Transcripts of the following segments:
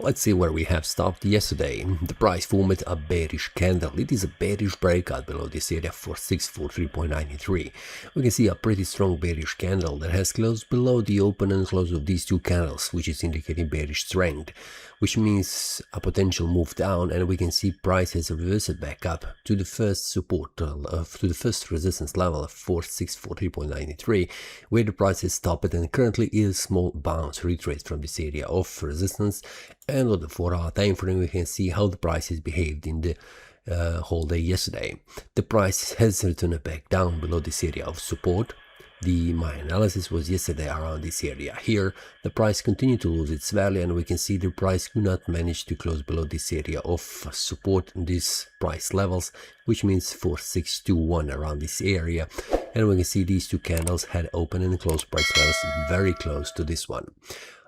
Let's see where we have stopped yesterday. The price formed a bearish candle. It is a bearish breakout below this area for 643.93. We can see a pretty strong bearish candle that has closed below the open and close of these two candles, which is indicating bearish strength, which means a potential move down, and we can see price has reversed back up to the first support, to the first resistance level of 643.93, where the price has stopped and currently is a small bounce retrace from this area of resistance. And on the 4-hour time frame, we can see how the price has behaved in the whole day yesterday. The price has returned back down below this area of support. My analysis was yesterday around this area here. The price continued to lose its value, and we can see the price could not manage to close below this area of support in these price levels, which means 4621 around this area. And we can see these two candles had open and closed price levels very close to this one.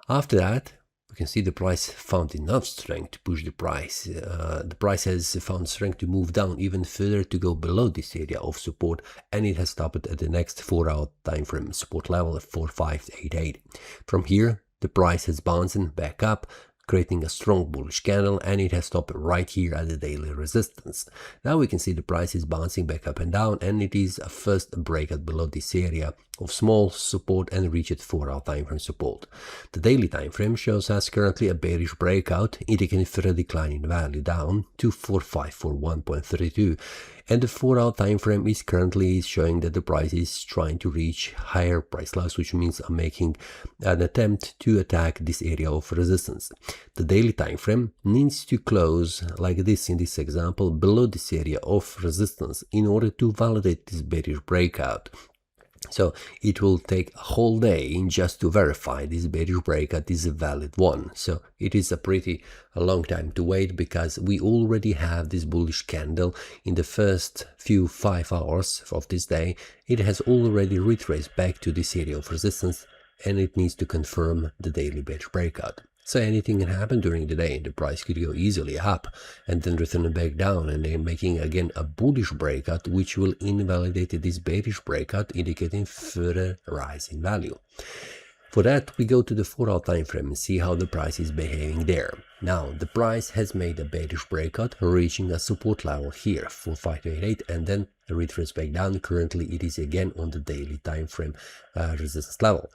After that, we can see the price found enough strength to push the price. The price has found strength to move down even further to go below this area of support, and it has stopped at the next 4-hour time frame support level of 4588. From here, the price has bounced back up, creating a strong bullish candle, and it has stopped right here at the daily resistance. Now we can see the price is bouncing back up and down, and it is a first breakout below this area of small support and reached 4-hour time frame support. The daily time frame shows us currently a bearish breakout, indicating further decline in value down to 4541.32, and the 4-hour time frame is currently showing that the price is trying to reach higher price levels, which means making an attempt to attack this area of resistance. The daily time frame needs to close like this in this example below this area of resistance in order to validate this bearish breakout. So it will take a whole day just to verify this bearish breakout is a valid one. So it is a long time to wait, because we already have this bullish candle in the first 5 hours of this day. It has already retraced back to this area of resistance, and it needs to confirm the daily bearish breakout. So anything can happen during the day. The price could go easily up and then return back down, and then making again a bullish breakout, which will invalidate this bearish breakout, indicating further rise in value. For that, we go to the 4-hour time frame and see how the price is behaving there. Now, the price has made a bearish breakout, reaching a support level here, 4588, and then retrace back down. Currently, it is again on the daily time frame resistance level.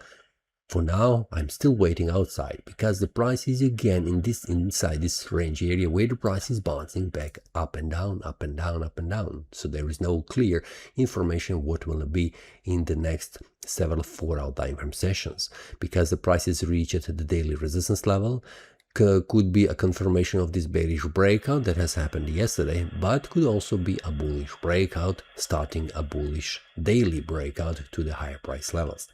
For now, I'm still waiting outside, because the price is again inside this range area where the price is bouncing back up and down, up and down, up and down. So there is no clear information what will be in the next several 4-hour time frame sessions, because the price is reached at the daily resistance level. Could be a confirmation of this bearish breakout that has happened yesterday, but could also be a bullish breakout, starting a bullish daily breakout to the higher price levels.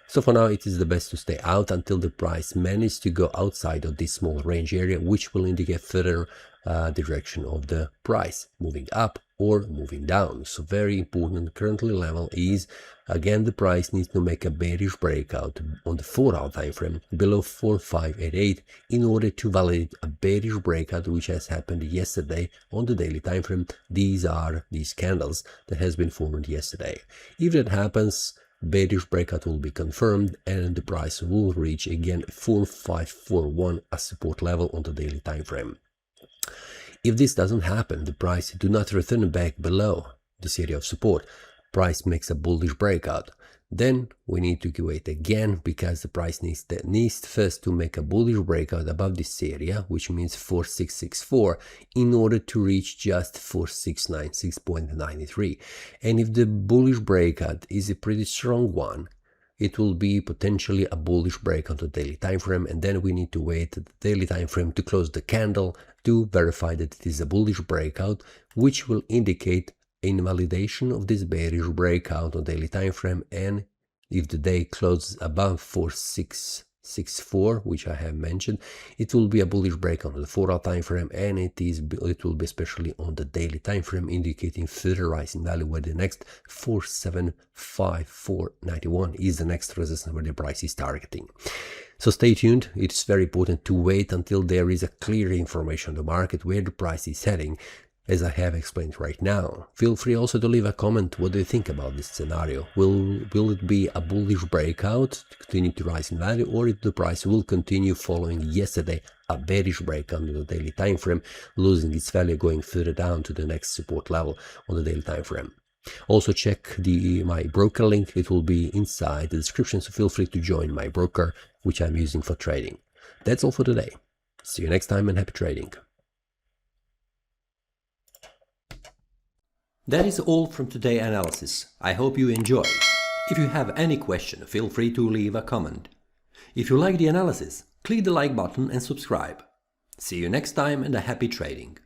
So for now, it is the best to stay out until the price manages to go outside of this small range area, which will indicate further direction of the price, moving up or moving down. So very important currently level is, again, the price needs to make a bearish breakout on the 4-hour time frame below 4588 in order to validate a bearish breakout, which has happened yesterday on the daily time frame. These are these candles that has been formed yesterday. If that happens, bearish breakout will be confirmed, and the price will reach again 4541 as support level on the daily time frame. If this doesn't happen, the price do not return back below this area of support, price makes a bullish breakout, then we need to wait again, because the price needs first to make a bullish breakout above this area, which means 4664, in order to reach just 4696.93. And if the bullish breakout is a pretty strong one, it will be potentially a bullish breakout on the daily time frame, and then we need to wait the daily time frame to close the candle to verify that it is a bullish breakout, which will indicate invalidation of this bearish breakout on daily time frame. And if the day closes above 4664, which I have mentioned, it will be a bullish breakout on the 4-hour time frame, and it will be especially on the daily time frame, indicating further rise in value, where the next 4754.91 is the next resistance where the price is targeting. So stay tuned. It's very important to wait until there is a clear information on the market where the price is heading, as I have explained right now. Feel free also to leave a comment. What do you think about this scenario? Will it be a bullish breakout to continue to rise in value, or if the price will continue following yesterday a bearish breakout on the daily time frame, losing its value, going further down to the next support level on the daily time frame? Also check my broker link. It will be inside the description, so feel free to join my broker, which I'm using for trading. That's all for today. See you next time and happy trading. That is all from today's analysis. I hope you enjoyed. If you have any question, feel free to leave a comment. If you like the analysis, click the like button and subscribe. See you next time and a happy trading.